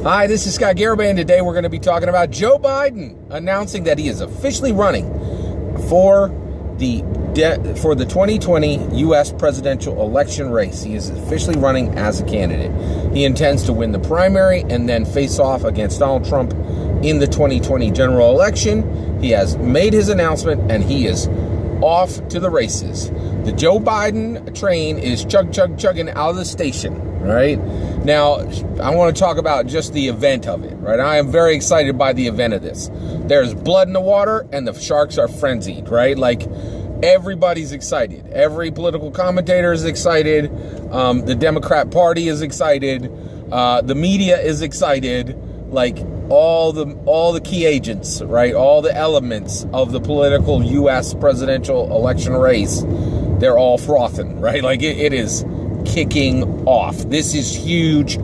Hi, this is Scott Garibay, and today we're going to be talking about Joe Biden announcing that he is officially running for the 2020 U.S. presidential election race. He is officially running as a candidate. He intends to win the primary and then face off against Donald Trump in the 2020 general election. He has made his announcement, and he is off to the races. The Joe Biden train is chugging out of the station. Right now, I want to talk about just the event of it. Right, I am very excited by the event of this. There's blood in the water, and the sharks are frenzied. Right, like everybody's excited. Every political commentator is excited. The Democrat Party is excited. The media is excited. Like all the key agents, right? All the elements of the political U.S. presidential election race, they're all frothing. Right, like it is kicking off. This is huge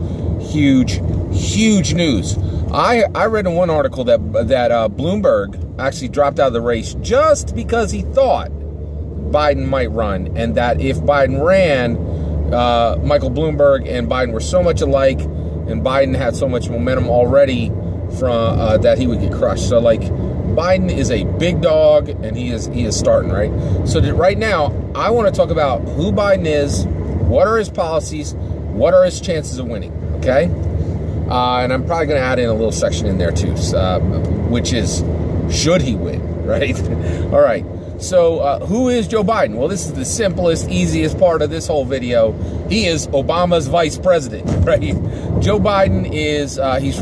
news. I read in one article that Bloomberg actually dropped out of the race just because he thought Biden might run, and that if Biden ran, Michael Bloomberg and Biden were so much alike, and Biden had so much momentum already from that he would get crushed. So like Biden is a big dog, and he is starting, right? So right now I want to talk about who Biden is. What are his policies? What are his chances of winning? Okay? And I'm probably going to add in a little section in there too, which is, should he win, right? All right. So who is Joe Biden? Well, this is the simplest, easiest part of this whole video. He is Obama's vice president, right? Joe Biden is, he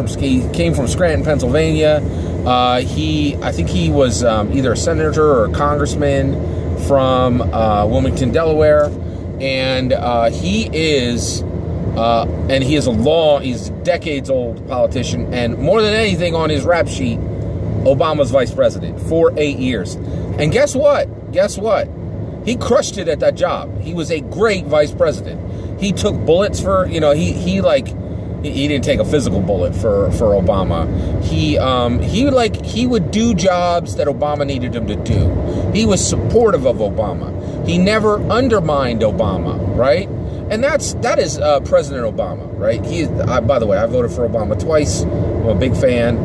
came from Scranton, Pennsylvania. I think he was either a senator or a congressman from Wilmington, Delaware. And he is he's a decades old politician, and more than anything on his rap sheet, Obama's vice president for 8 years. And guess what? He crushed it at that job. He was a great vice president. He took bullets for, he didn't take a physical bullet for Obama. He would do jobs that Obama needed him to do. He was supportive of Obama. He never undermined Obama, right? And that is President Obama, right? By the way, I voted for Obama twice. I'm a big fan.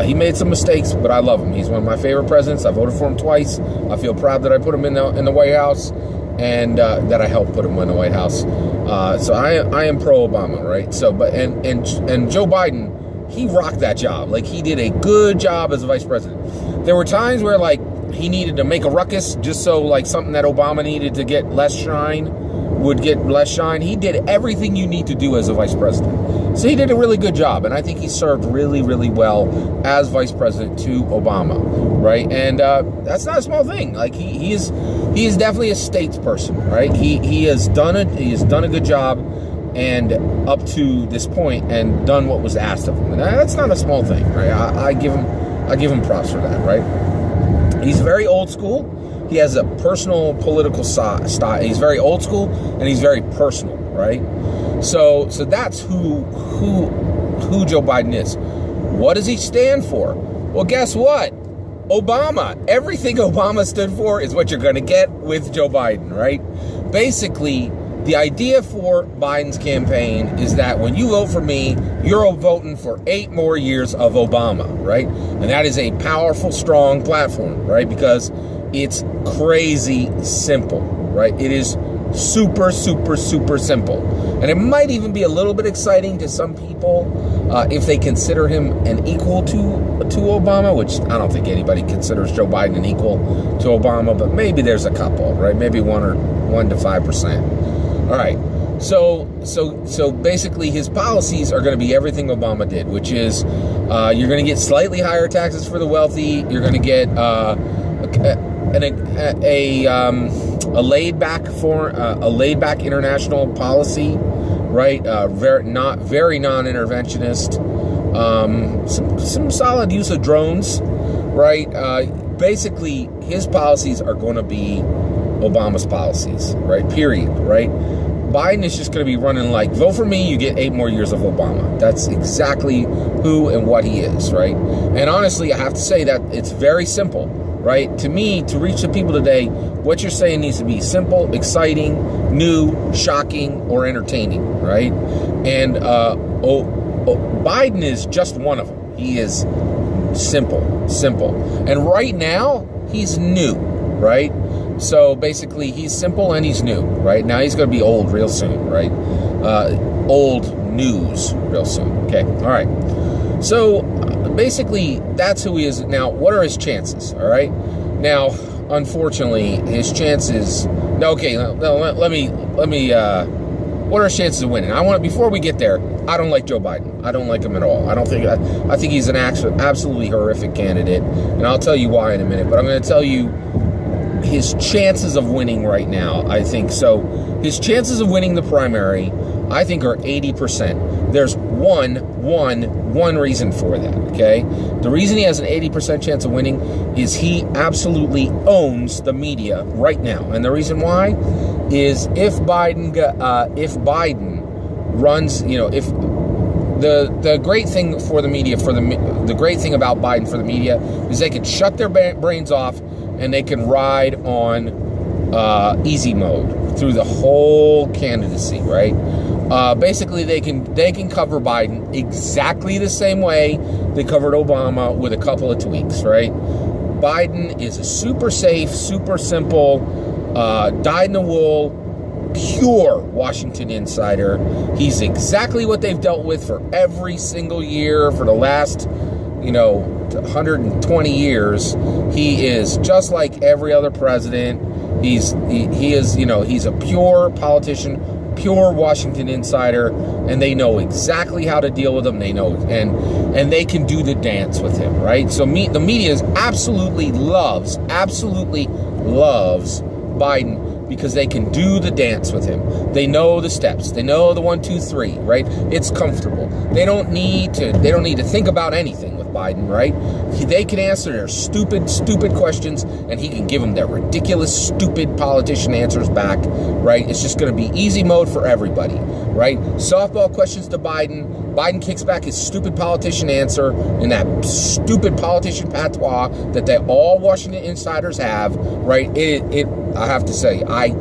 He made some mistakes, but I love him. He's one of my favorite presidents. I voted for him twice. I feel proud that I put him in the White House, and that I helped put him in the White House. So I am pro Obama, right? So, but and Joe Biden, he rocked that job. Like, he did a good job as a vice president. There were times where like he needed to make a ruckus just so like something that Obama needed to get less shine would get less shine. He did everything you need to do as a vice president. So he did a really good job, and I think he served really, really well as vice president to Obama, right? And that's not a small thing. Like he is definitely a statesperson, right? He has done a good job, and up to this point, and done what was asked of him. And that's not a small thing, right? I give him props for that, right? He's very old school. He has a personal political style. He's very old school, and he's very personal, right? So that's who Joe Biden is. What does he stand for? Well, guess what? Obama. Everything Obama stood for is what you're going to get with Joe Biden, right? Basically, the idea for Biden's campaign is that when you vote for me, you're voting for 8 more years of Obama, right? And that is a powerful, strong platform, right? Because it's crazy simple, right? It is super simple. And it might even be a little bit exciting to some people if they consider him an equal to Obama, which I don't think anybody considers Joe Biden an equal to Obama, but maybe there's a couple, right? Maybe 1 to 5%. All right. So basically his policies are going to be everything Obama did, which is you're going to get slightly higher taxes for the wealthy. You're going to get a laid back international policy, right? Very non-interventionist. Some solid use of drones, right? Basically, his policies are going to be Obama's policies, right? Period, right? Biden is just going to be running like, vote for me, you get 8 more years of Obama. That's exactly who and what he is, right? And honestly, I have to say that it's very simple, right? To me, to reach the people today, what you're saying needs to be simple, exciting, new, shocking, or entertaining, right? And Biden is just one of them. He is simple. And right now, he's new, right? So basically, he's simple and he's new, right? Now he's going to be old real soon, right? Old news real soon. Okay, all right. So basically, that's who he is. Now, what are his chances, all right? Now, unfortunately, his chances... No, okay, let me what are his chances of winning? Before we get there, I don't like Joe Biden. I don't like him at all. I think he's an absolutely horrific candidate, and I'll tell you why in a minute. But I'm going to tell you his chances of winning right now. I think so. His chances of winning the primary, I think, are 80%. There's one reason for that. Okay, the reason he has an 80% chance of winning is he absolutely owns the media right now, and the reason why is if Biden runs, if the great thing for the media, the great thing about Biden for the media is they can shut their brains off and they can ride on easy mode through the whole candidacy, right? Basically, they can cover Biden exactly the same way they covered Obama with a couple of tweaks, right? Biden is a super safe, super simple, dyed-in-the-wool, pure Washington insider. He's exactly what they've dealt with for every single year for the last, 120 years. He is just like every other president. He is, he's a pure politician, pure Washington insider, and they know exactly how to deal with him. They know, and they can do the dance with him, right? So the media absolutely loves Biden because they can do the dance with him. They know the steps. They know the 1, 2, 3, right? It's comfortable. They don't need to think about anything with Biden, right? They can answer their stupid questions, and he can give them their ridiculous, stupid politician answers back, right? It's just going to be easy mode for everybody, right? Softball questions to Biden. Biden kicks back his stupid politician answer in that stupid politician patois that all Washington insiders have, right? I have to say, I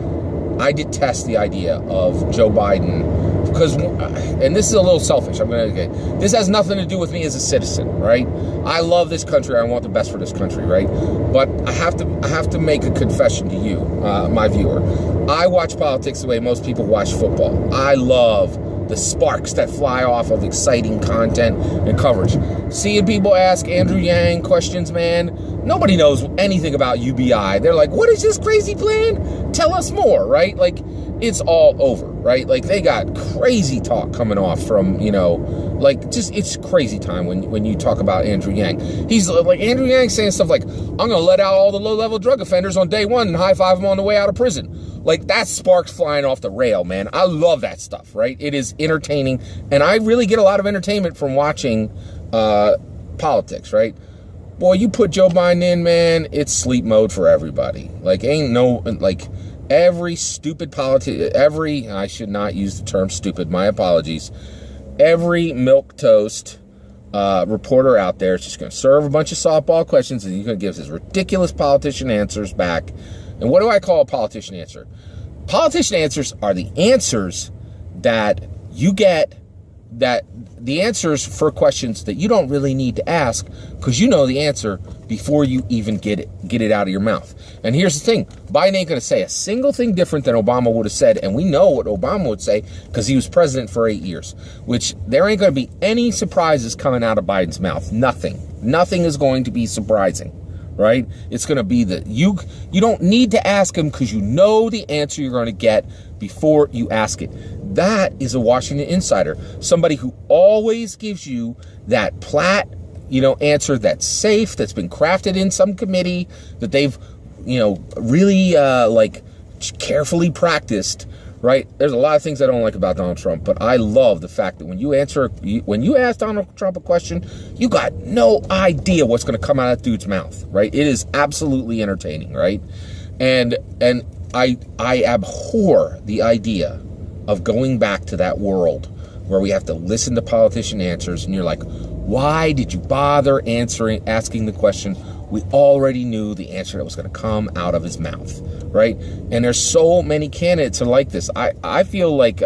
detest the idea of Joe Biden because, and this is a little selfish. This has nothing to do with me as a citizen, right? I love this country. I want the best for this country, right? But I have to make a confession to you, my viewer. I watch politics the way most people watch football. I love the sparks that fly off of exciting content and coverage. Seeing people ask Andrew Yang questions, man, nobody knows anything about UBI. They're like, what is this crazy plan? Tell us more, right? Like, it's all over, right? Like, they got crazy talk coming off from, it's crazy time when you talk about Andrew Yang. He's like, Andrew Yang saying stuff like, I'm going to let out all the low-level drug offenders on day one and high-five them on the way out of prison. Like, that's sparks flying off the rail, man. I love that stuff, right? It is entertaining, and I really get a lot of entertainment from watching politics, right? Boy, you put Joe Biden in, man, it's sleep mode for everybody. Like, every stupid I should not use the term stupid, my apologies. Every milquetoast reporter out there is just going to serve a bunch of softball questions, and he's going to give his ridiculous politician answers back. And what do I call a politician answer? Politician answers are the answers that you get, that the answers for questions that you don't really need to ask because you know the answer before you even get it out of your mouth. And here's the thing, Biden ain't going to say a single thing different than Obama would have said, and we know what Obama would say because he was president for 8 years, which there ain't going to be any surprises coming out of Biden's mouth. Nothing is going to be surprising. Right? It's going to be you don't need to ask him because you know the answer you're going to get before you ask it. That is a Washington insider. Somebody who always gives you that platt, answer that's safe, that's been crafted in some committee, that they've, really carefully practiced. Right? There's a lot of things I don't like about Donald Trump, but I love the fact that when you ask Donald Trump a question, you got no idea what's going to come out of that dude's mouth, right? It is absolutely entertaining, right? And I abhor the idea of going back to that world where we have to listen to politician answers, and you're like, why did you bother asking the question? We already knew the answer that was going to come out of his mouth, right? And there's so many candidates are like this. I feel like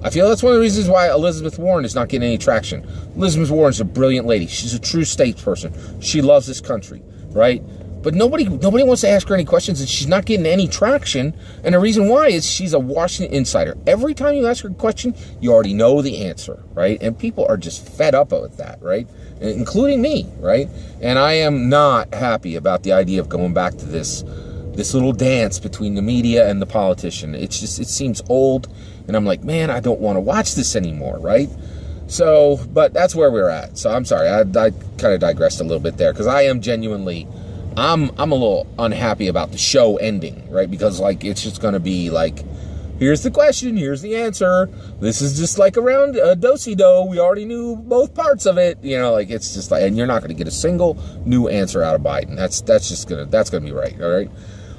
I feel that's one of the reasons why Elizabeth Warren is not getting any traction. Elizabeth Warren's a brilliant lady. She's a true statesperson. She loves this country, right? But nobody wants to ask her any questions, and she's not getting any traction. And the reason why is she's a Washington insider. Every time you ask her a question, you already know the answer, right? And people are just fed up with that, right? Including me, right? And I am not happy about the idea of going back to this little dance between the media and the politician. It seems old, and I'm like, man, I don't want to watch this anymore, right? So, but that's where we're at. So I'm sorry, I kind of digressed a little bit there, because I am genuinely, I'm a little unhappy about the show ending, right? Because like, it's just going to be like, here's the question, here's the answer. This is just like around a do-si-do. We already knew both parts of it. You know, like, it's just like, and you're not going to get a single new answer out of Biden. That's going to be right. All right.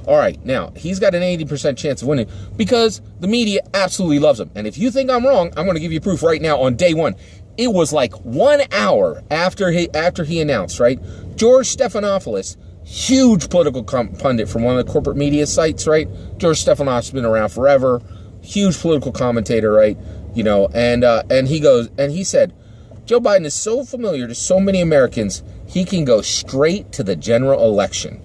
All right. Now, he's got an 80% chance of winning because the media absolutely loves him. And if you think I'm wrong, I'm going to give you proof right now on day one. It was like 1 hour after he announced, right? George Stephanopoulos, huge political pundit from one of the corporate media sites, right? George Stephanopoulos has been around forever, huge political commentator, right? You know, and he said, Joe Biden is so familiar to so many Americans, he can go straight to the general election.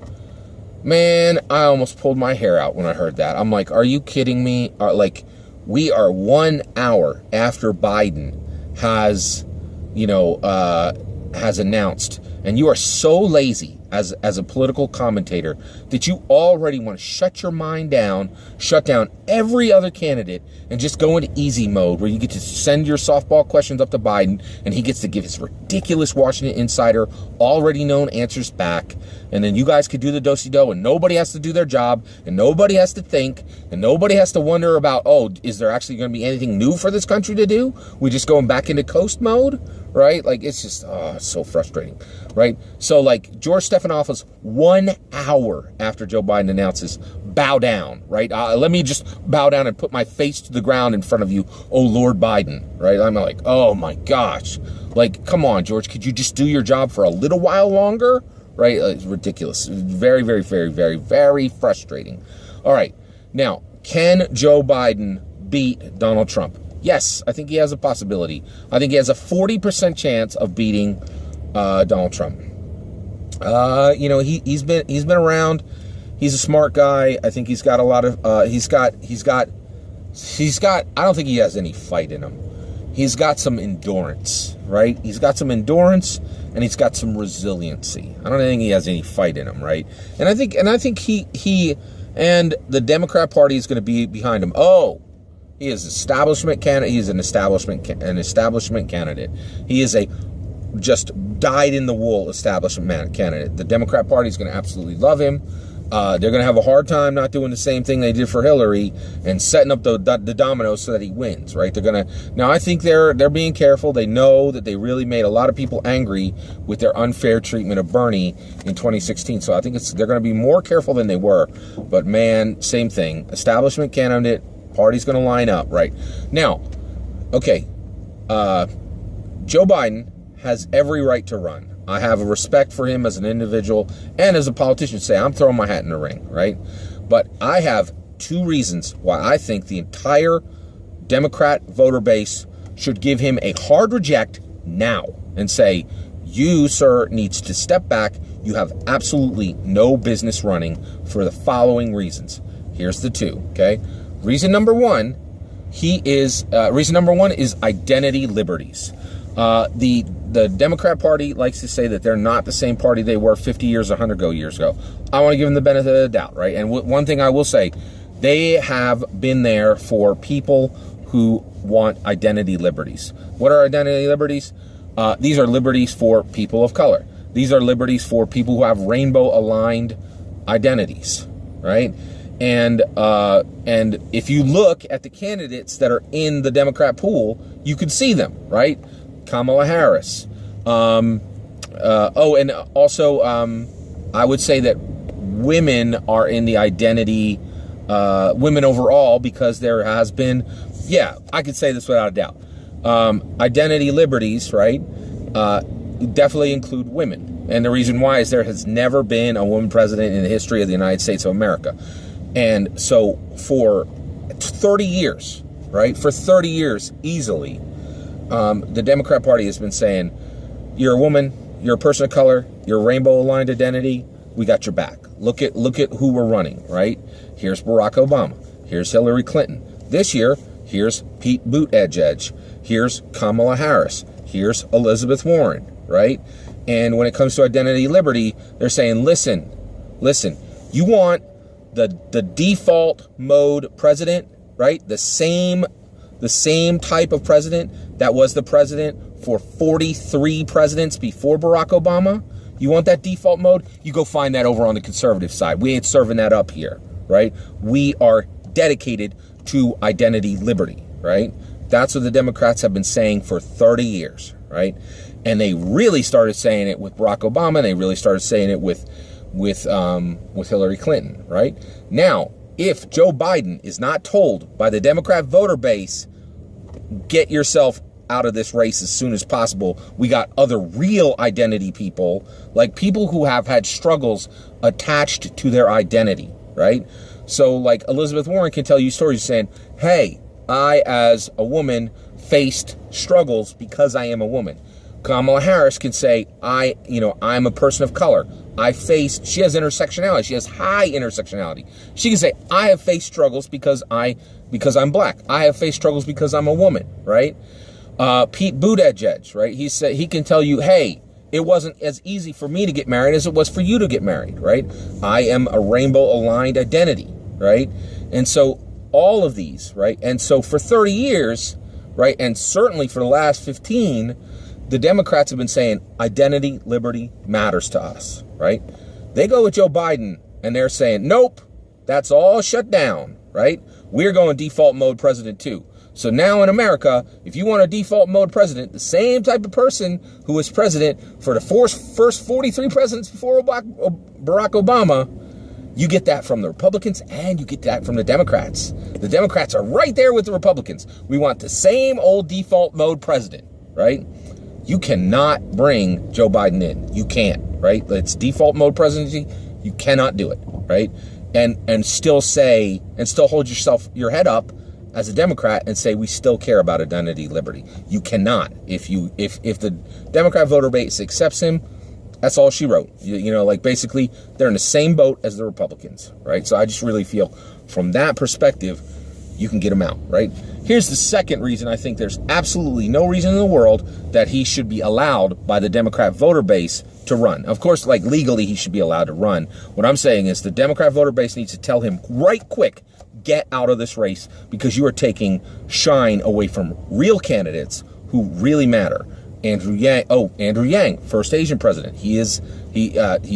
Man, I almost pulled my hair out when I heard that. I'm like, are you kidding me? Like, we are 1 hour after Biden has, has announced, and you are so lazy as a political commentator that you already want to shut your mind down, shut down every other candidate, and just go into easy mode where you get to send your softball questions up to Biden and he gets to give his ridiculous Washington insider already known answers back. And then you guys could do the do-si-do and nobody has to do their job and nobody has to think and nobody has to wonder about, oh, is there actually going to be anything new for this country to do? We just going back into coast mode, right? Like, it's just, it's so frustrating, right? So like George Stephanopoulos, 1 hour after Joe Biden announces, bow down, right? Let me just bow down and put my face to the ground in front of you, oh Lord Biden, right? I'm like, oh my gosh, like, come on, George, could you just do your job for a little while longer? Right? It's ridiculous. Very, very, very, very, very frustrating. All right. Now, can Joe Biden beat Donald Trump? Yes, I think he has a possibility. I think he has a 40% chance of beating Donald Trump. He's been around. He's a smart guy. I think he's got a lot of he's got I don't think he has any fight in him. He's got some endurance, right? He's got some endurance and he's got some resiliency. I don't think he has any fight in him, right? And I think he and the Democrat Party is going to be behind him. Oh, he is establishment candidate. He's an establishment candidate. He is a just dyed-in-the-wool establishment candidate. The Democrat Party is going to absolutely love him. They're going to have a hard time not doing the same thing they did for Hillary and setting up the dominoes so that he wins, right? Now I think they're being careful. They know that they really made a lot of people angry with their unfair treatment of Bernie in 2016. So I think they're going to be more careful than they were. But man, same thing. Establishment candidate, party's going to line up, right? Now, okay, Joe Biden has every right to run. I have a respect for him as an individual and as a politician. Say, I'm throwing my hat in the ring, right? But I have two reasons why I think the entire Democrat voter base should give him a hard reject now and say, you, sir, needs to step back. You have absolutely no business running for the following reasons. Here's the two, okay? Reason number one is identity liberties. The Democrat Party likes to say that they're not the same party they were 50 years, 100 years ago. I want to give them the benefit of the doubt, right? And one thing I will say, they have been there for people who want identity liberties. What are identity liberties? These are liberties for people of color. These are liberties for people who have rainbow-aligned identities, right? And if you look at the candidates that are in the Democrat pool, you can see them, right? Kamala Harris. And also, I would say that women are in the identity, women overall, because there has been, I could say this without a doubt. Identity liberties, right, definitely include women. And the reason why is there has never been a woman president in the history of the United States of America. And so for 30 years, right? For 30 years, easily, the Democrat Party has been saying, you're a woman, you're a person of color, you're a rainbow-aligned identity, we got your back. Look at who we're running, right? Here's Barack Obama. Here's Hillary Clinton. This year, here's Pete Buttigieg. Here's Kamala Harris. Here's Elizabeth Warren, right? And when it comes to identity liberty, they're saying, listen, you want the default mode president, right? The same type of president that was the president for 43 presidents before Barack Obama. You want that default mode? You go find that over on the conservative side. We ain't serving that up here, right? We are dedicated to identity liberty, right? That's what the Democrats have been saying for 30 years, right? And they really started saying it with Barack Obama. And they really started saying it with Hillary Clinton, right? Now, if Joe Biden is not told by the Democrat voter base, get yourself out of this race as soon as possible, we got other real identity people, like people who have had struggles attached to their identity, right? So like Elizabeth Warren can tell you stories saying, hey, I as a woman faced struggles because I am a woman. Kamala Harris can say, I'm a person of color. She has intersectionality. She has high intersectionality. She can say, I have faced struggles because I'm black. I have faced struggles because I'm a woman, right? Pete Buttigieg, right? He can tell you, hey, it wasn't as easy for me to get married as it was for you to get married, right? I am a rainbow-aligned identity, right? And so all of these, right? And so for 30 years, right, and certainly for the last 15, the Democrats have been saying identity, liberty matters to us, right? They go with Joe Biden and they're saying, nope, that's all shut down, right? We're going default mode president too. So now in America, if you want a default mode president, the same type of person who was president for the first 43 presidents before Barack Obama, you get that from the Republicans and you get that from the Democrats. The Democrats are right there with the Republicans. We want the same old default mode president, right? You cannot bring Joe Biden in. You can't, right? It's default mode presidency. You cannot do it, right? And still hold your head up as a Democrat and say we still care about identity liberty. You cannot. If the Democrat voter base accepts him, that's all she wrote. Like basically they're in the same boat as the Republicans, right? So I just really feel from that perspective, you can get him out, right? Here's the second reason I think there's absolutely no reason in the world that he should be allowed by the Democrat voter base to run. Of course, like legally, he should be allowed to run. What I'm saying is the Democrat voter base needs to tell him right quick, get out of this race because you are taking shine away from real candidates who really matter. Andrew Yang, first Asian president. He's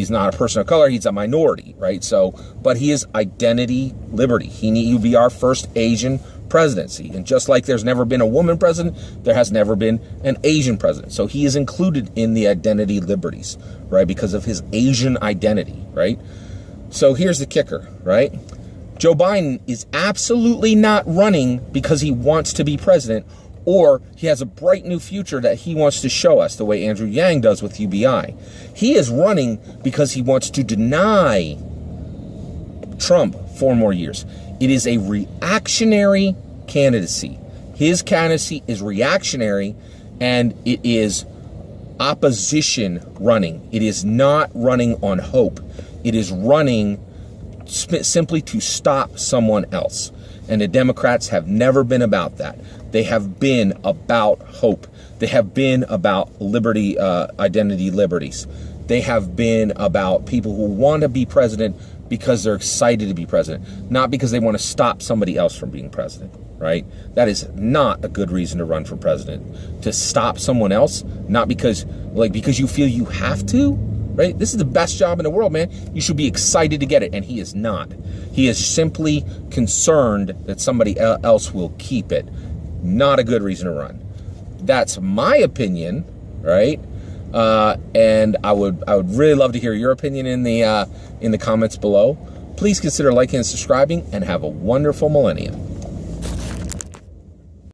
not a person of color. He's a minority, right? So, but he is identity liberty. He will be our first Asian presidency. And just like there's never been a woman president, there has never been an Asian president. So he is included in the identity liberties, right? Because of his Asian identity, right? So here's the kicker, right? Joe Biden is absolutely not running because he wants to be president or he has a bright new future that he wants to show us the way Andrew Yang does with UBI. He is running because he wants to deny Trump 4 more years. It is a reactionary candidacy. His candidacy is reactionary and it is opposition running. It is not running on hope. It is running simply to stop someone else. And the Democrats have never been about that. They have been about hope. They have been about liberty, identity liberties. They have been about people who want to be president because they're excited to be president, not because they want to stop somebody else from being president, right? That is not a good reason to run for president. To stop someone else, not because you feel you have to, right? This is the best job in the world, man. You should be excited to get it, and he is not. He is simply concerned that somebody else will keep it. Not a good reason to run. That's my opinion, right? And I would really love to hear your opinion in the comments below. Please consider liking and subscribing, and have a wonderful millennium.